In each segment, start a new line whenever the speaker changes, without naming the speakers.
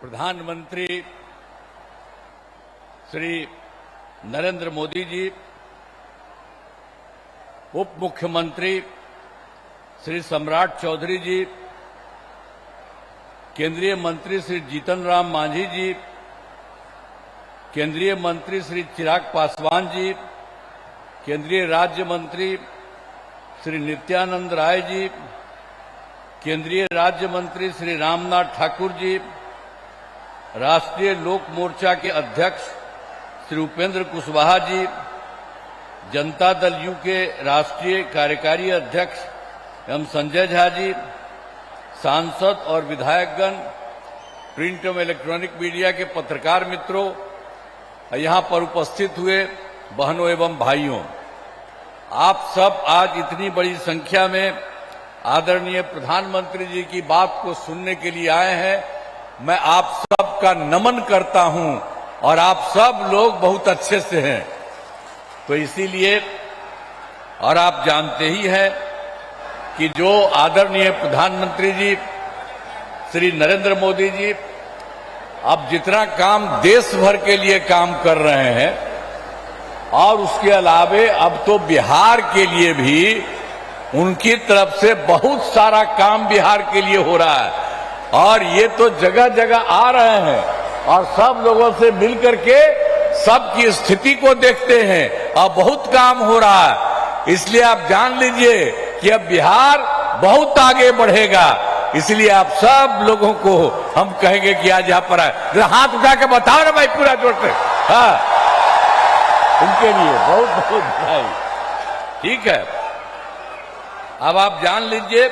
प्रधानमंत्री श्री नरेंद्र मोदी जी, उप मुख्यमंत्री श्री सम्राट चौधरी जी, केंद्रीय मंत्री श्री जीतन राम मांझी जी, केंद्रीय मंत्री श्री चिराग पासवान जी, केंद्रीय राज्य मंत्री श्री नित्यानंद राय जी, केंद्रीय राज्य मंत्री श्री रामनाथ ठाकुर जी, राष्ट्रीय लोक मोर्चा के अध्यक्ष श्री उपेंद्र कुशवाहा जी, जनता दल यू के राष्ट्रीय कार्यकारी अध्यक्ष एवं संजय झा जी, सांसद और विधायकगण, प्रिंट एवं इलेक्ट्रॉनिक मीडिया के पत्रकार मित्रों, यहां पर उपस्थित हुए बहनों एवं भाइयों, आप सब आज इतनी बड़ी संख्या में आदरणीय प्रधानमंत्री जी की बात को सुनने के लिए आए हैं। मैं आप सबका नमन करता हूं और आप सब लोग बहुत अच्छे से हैं, तो इसीलिए और आप जानते ही हैं कि जो आदरणीय प्रधानमंत्री जी श्री नरेंद्र मोदी जी अब जितना काम देश भर के लिए काम कर रहे हैं और उसके अलावे अब तो बिहार के लिए भी उनकी तरफ से बहुत सारा काम बिहार के लिए हो रहा है और ये तो जगह जगह आ रहे हैं और सब लोगों से मिलकर के सबकी स्थिति को देखते हैं और बहुत काम हो रहा है। इसलिए आप जान लीजिए कि अब बिहार बहुत आगे बढ़ेगा। इसलिए आप सब लोगों को हम कहेंगे कि आज यहाँ पर आए, जरा हाथ उठा के बताओ ना भाई पूरा जोर से। हाँ, उनके लिए बहुत बहुत बधाई। ठीक है, अब आप जान लीजिए,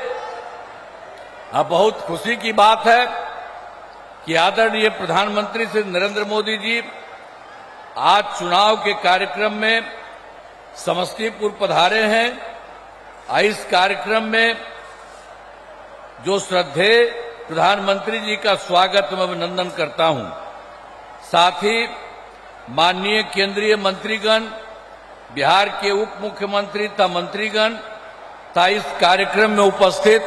अब बहुत खुशी की बात है कि आदरणीय प्रधानमंत्री श्री नरेंद्र मोदी जी आज चुनाव के कार्यक्रम में समस्तीपुर पधारे हैं। इस कार्यक्रम में जो श्रद्धेय प्रधानमंत्री जी का स्वागत मैं अभिनंदन करता हूं। साथ ही माननीय केंद्रीय मंत्रीगण, बिहार के उप मुख्यमंत्री तथा मंत्रीगण तथा इस कार्यक्रम में उपस्थित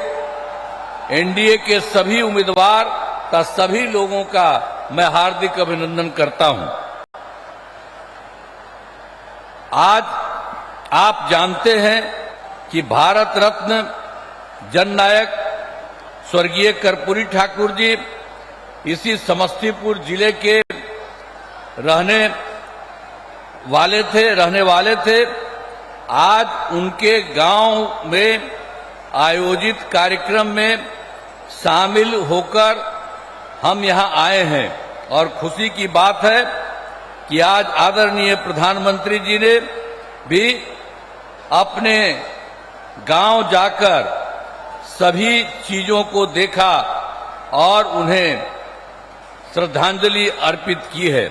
एनडीए के सभी उम्मीदवार तथा सभी लोगों का मैं हार्दिक अभिनंदन करता हूं। आज आप जानते हैं कि भारत रत्न जननायक स्वर्गीय कर्पूरी ठाकुर जी इसी समस्तीपुर जिले के रहने वाले थे। आज उनके गांव में आयोजित कार्यक्रम में शामिल होकर हम यहां आए हैं और खुशी की बात है कि आज आदरणीय प्रधानमंत्री जी ने भी अपने गांव जाकर सभी चीजों को देखा और उन्हें श्रद्धांजलि अर्पित की है।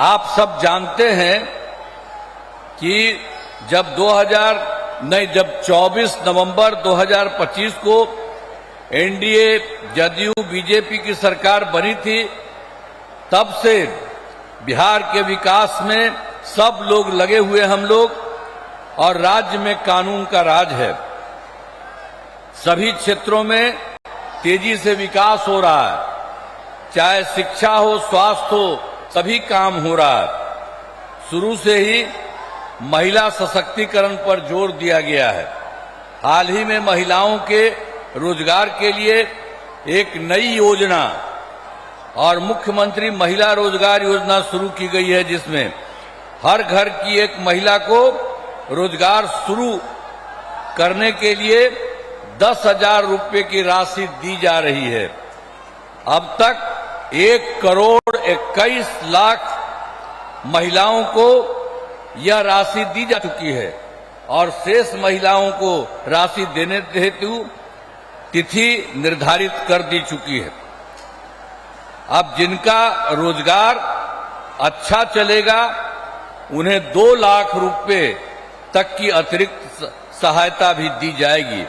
आप सब जानते हैं कि जब 24 नवंबर 2025 को एनडीए जदयू बीजेपी की सरकार बनी थी, तब से बिहार के विकास में सब लोग लगे हुए हम लोग और राज्य में कानून का राज है। सभी क्षेत्रों में तेजी से विकास हो रहा है, चाहे शिक्षा हो, स्वास्थ्य हो, सभी काम हो रहा है। शुरू से ही महिला सशक्तिकरण पर जोर दिया गया है। हाल ही में महिलाओं के रोजगार के लिए एक नई योजना और मुख्यमंत्री महिला रोजगार योजना शुरू की गई है, जिसमें हर घर की एक महिला को रोजगार शुरू करने के लिए 10,000 रुपये की राशि दी जा रही है। अब तक 1,21 लाख महिलाओं को यह राशि दी जा चुकी है और शेष महिलाओं को राशि देने हेतु तिथि निर्धारित कर दी चुकी है। अब जिनका रोजगार अच्छा चलेगा उन्हें 2 लाख रुपए तक की अतिरिक्त सहायता भी दी जाएगी।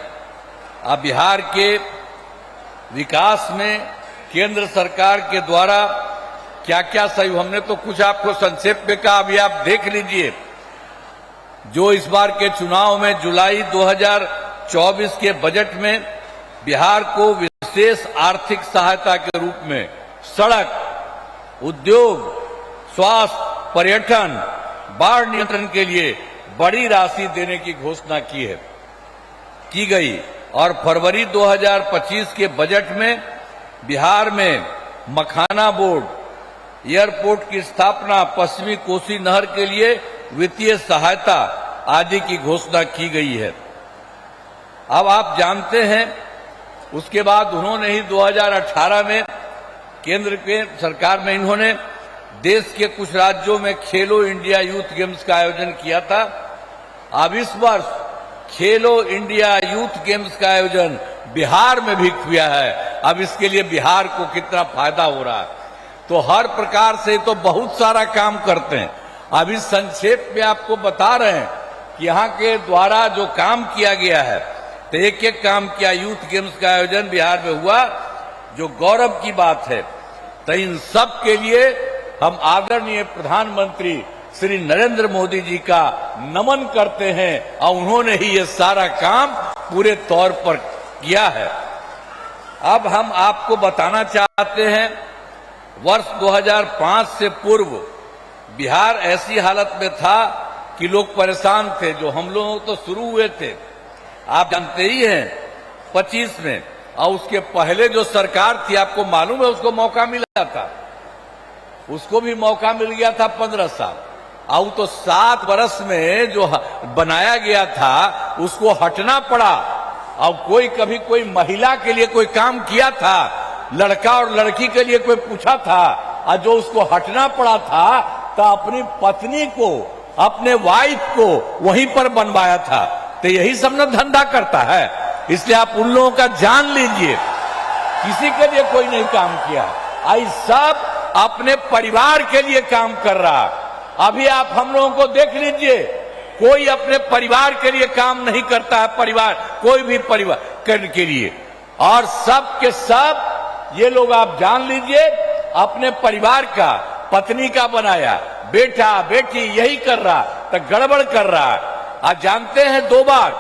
अब बिहार के विकास में केंद्र सरकार के द्वारा क्या क्या सहयोग, हमने तो कुछ आपको संक्षेप में कहा, अभी आप देख लीजिए। जो इस बार के चुनाव में जुलाई 2024 के बजट में बिहार को विशेष आर्थिक सहायता के रूप में सड़क, उद्योग, स्वास्थ्य, पर्यटन, बाढ़ नियंत्रण के लिए बड़ी राशि देने की घोषणा की गई और फरवरी 2025 के बजट में बिहार में मखाना बोर्ड, एयरपोर्ट की स्थापना, पश्चिमी कोसी नहर के लिए वित्तीय सहायता आदि की घोषणा की गई है। अब आप जानते हैं उसके बाद उन्होंने ही 2018 में केंद्र के सरकार में इन्होंने देश के कुछ राज्यों में खेलो इंडिया यूथ गेम्स का आयोजन किया था। अब इस वर्ष खेलो इंडिया यूथ गेम्स का आयोजन बिहार में भी किया है। अब इसके लिए बिहार को कितना फायदा हो रहा है, तो हर प्रकार से तो बहुत सारा काम करते हैं। अब इस संक्षेप में आपको बता रहे हैं कि यहाँ के द्वारा जो काम किया गया है, तो एक एक काम किया। यूथ गेम्स का आयोजन बिहार में हुआ, जो गौरव की बात है। तो इन सब के लिए हम आदरणीय प्रधानमंत्री श्री नरेंद्र मोदी जी का नमन करते हैं और उन्होंने ही ये सारा काम पूरे तौर पर किया है। अब हम आपको बताना चाहते हैं, वर्ष 2005 से पूर्व बिहार ऐसी हालत में था कि लोग परेशान थे। जो हम लोग तो शुरू हुए थे, आप जानते ही हैं, 25 में, और उसके पहले जो सरकार थी, आपको मालूम है, उसको मौका मिला था, उसको भी मौका मिल गया था 15 साल। और तो 7 वर्ष में जो बनाया गया था उसको हटना पड़ा। और कोई कभी कोई महिला के लिए कोई काम किया था, लड़का और लड़की के लिए कोई पूछा था, और जो उसको हटना पड़ा था तो अपनी पत्नी को, अपने वाइफ को वहीं पर बनवाया था। तो यही सब ना धंधा करता है। इसलिए आप उन लोगों का जान लीजिए, किसी के लिए कोई नहीं काम किया, आई सब अपने परिवार के लिए काम कर रहा। अभी आप हम लोगों को देख लीजिए, कोई अपने परिवार के लिए काम नहीं करता है, परिवार, कोई भी परिवार करने के लिए। और सब के सब ये लोग आप जान लीजिए अपने परिवार का, पत्नी का बनाया, बेटा बेटी यही कर रहा, तो गड़बड़ कर रहा है। आज जानते हैं 2 बार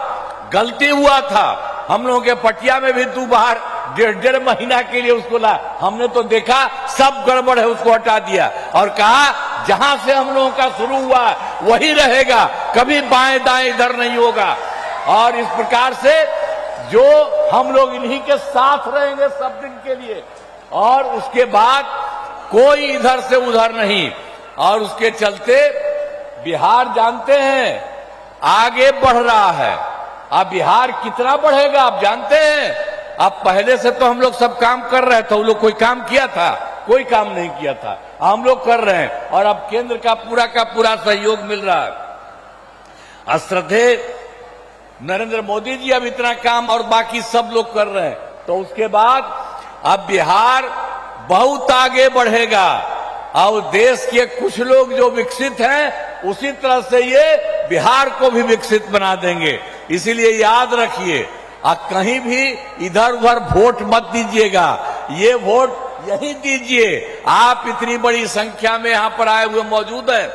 गलती हुआ था हम लोगों के पटिया में भी, 2 बार 1.5 महीना के लिए उसको ला, हमने तो देखा सब गड़बड़ है, उसको हटा दिया और कहा जहां से हम लोगों का शुरू हुआ वही रहेगा, कभी बाएं दाएं इधर नहीं होगा। और इस प्रकार से जो हम लोग इन्हीं के साथ रहेंगे सब दिन के लिए, और उसके बाद कोई इधर से उधर नहीं। और उसके चलते बिहार जानते हैं आगे बढ़ रहा है। अब बिहार कितना बढ़ेगा आप जानते हैं। अब पहले से तो हम लोग सब काम कर रहे थे, वो लोग कोई काम किया था, कोई काम नहीं किया था, हम लोग कर रहे हैं। और अब केंद्र का पूरा सहयोग मिल रहा है। श्रद्धेय नरेंद्र मोदी जी अब इतना काम और बाकी सब लोग कर रहे हैं, तो उसके बाद अब बिहार बहुत आगे बढ़ेगा। और देश के कुछ लोग जो विकसित हैं, उसी तरह से ये बिहार को भी विकसित बना देंगे। इसीलिए याद रखिए, कहीं भी इधर उधर वोट मत दीजिएगा, ये वोट यही दीजिए। आप इतनी बड़ी संख्या में यहां पर आए हुए मौजूद हैं,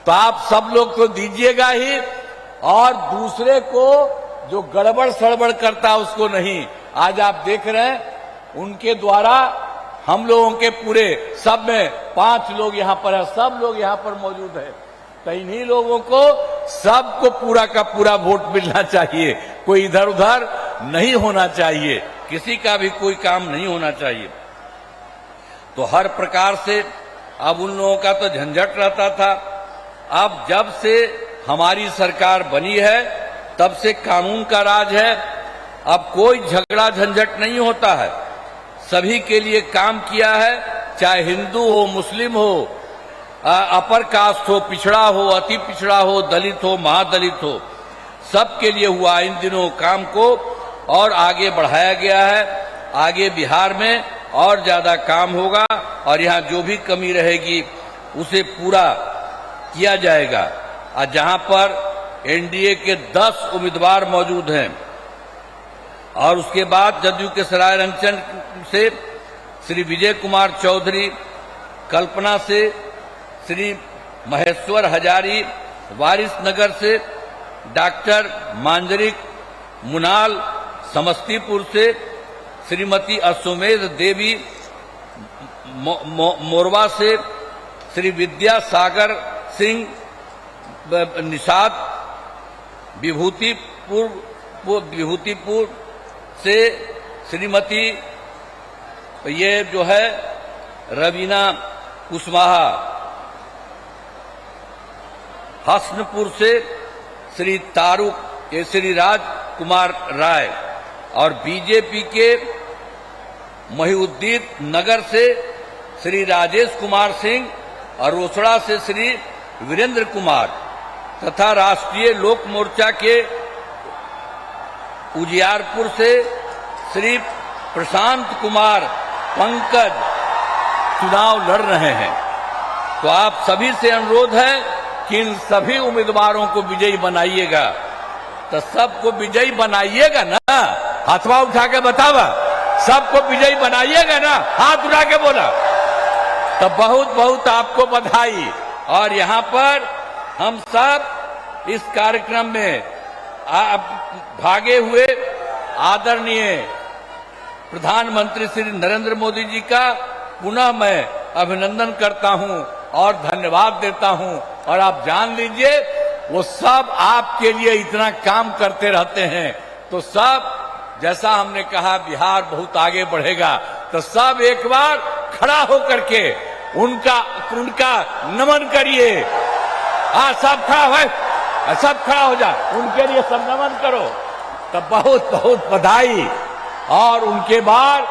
तो आप सब लोग तो दीजिएगा ही, और दूसरे को जो गड़बड़ सड़बड़ करता उसको नहीं। आज आप देख रहे हैं उनके द्वारा हम लोगों के पूरे सब में 5 लोग यहां पर है, सब लोग यहां पर मौजूद है। तो इन्हीं लोगों को सबको पूरा का पूरा वोट मिलना चाहिए, कोई इधर उधर नहीं होना चाहिए, किसी का भी कोई काम नहीं होना चाहिए। तो हर प्रकार से अब उन लोगों का तो झंझट रहता था। अब जब से हमारी सरकार बनी है तब से कानून का राज है। अब कोई झगड़ा झंझट नहीं होता है, सभी के लिए काम किया है, चाहे हिंदू हो, मुस्लिम हो, अपर कास्ट हो, पिछड़ा हो, अति पिछड़ा हो, दलित हो, महादलित हो, सबके लिए हुआ इन दिनों काम को और आगे बढ़ाया गया है। आगे बिहार में और ज्यादा काम होगा और यहाँ जो भी कमी रहेगी उसे पूरा किया जाएगा। जहां पर एनडीए के 10 उम्मीदवार मौजूद हैं और उसके बाद जदयू के सरायरंजन से श्री विजय कुमार चौधरी, कल्पना से श्री महेश्वर हजारी, वारिसनगर से डॉक्टर मांजरिक मुनाल, समस्तीपुर से श्रीमती अश्वमेध देवी मोरवा से श्री विद्यासागर सिंह निषाद विभूतिपुर से श्रीमती ये जो है रवीना कुशवाहा, हसनपुर से श्री तारुक ये श्री राज कुमार राय और बीजेपी के महिउद्दीन नगर से श्री राजेश कुमार सिंह और रोसड़ा से श्री वीरेंद्र कुमार तथा राष्ट्रीय लोक मोर्चा के उजियारपुर से श्री प्रशांत कुमार पंकज चुनाव लड़ रहे हैं। तो आप सभी से अनुरोध है कि इन सभी उम्मीदवारों को विजयी बनाइएगा। तो सबको विजयी बनाइएगा ना, हाथवा उठा के बतावा, सबको विजयी बनाइएगा ना, हाथ उठा के बोला। तो बहुत बहुत आपको बधाई। और यहाँ पर हम सब इस कार्यक्रम में भागे हुए आदरणीय प्रधानमंत्री श्री नरेंद्र मोदी जी का पुनः मैं अभिनंदन करता हूं और धन्यवाद देता हूं। और आप जान लीजिए वो सब आपके लिए इतना काम करते रहते हैं। तो सब जैसा हमने कहा बिहार बहुत आगे बढ़ेगा, तो सब एक बार खड़ा होकर के उनका नमन करिए। सब खड़ा है, सब खड़ा हो जा, उनके लिए सब नमन करो। तो बहुत बहुत बधाई। और उनके बाद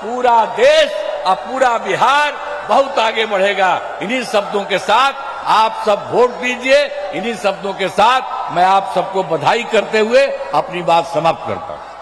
पूरा देश और पूरा बिहार बहुत आगे बढ़ेगा। इन्हीं शब्दों के साथ आप सब वोट दीजिए। इन्हीं शब्दों के साथ मैं आप सबको बधाई करते हुए अपनी बात समाप्त करता हूं।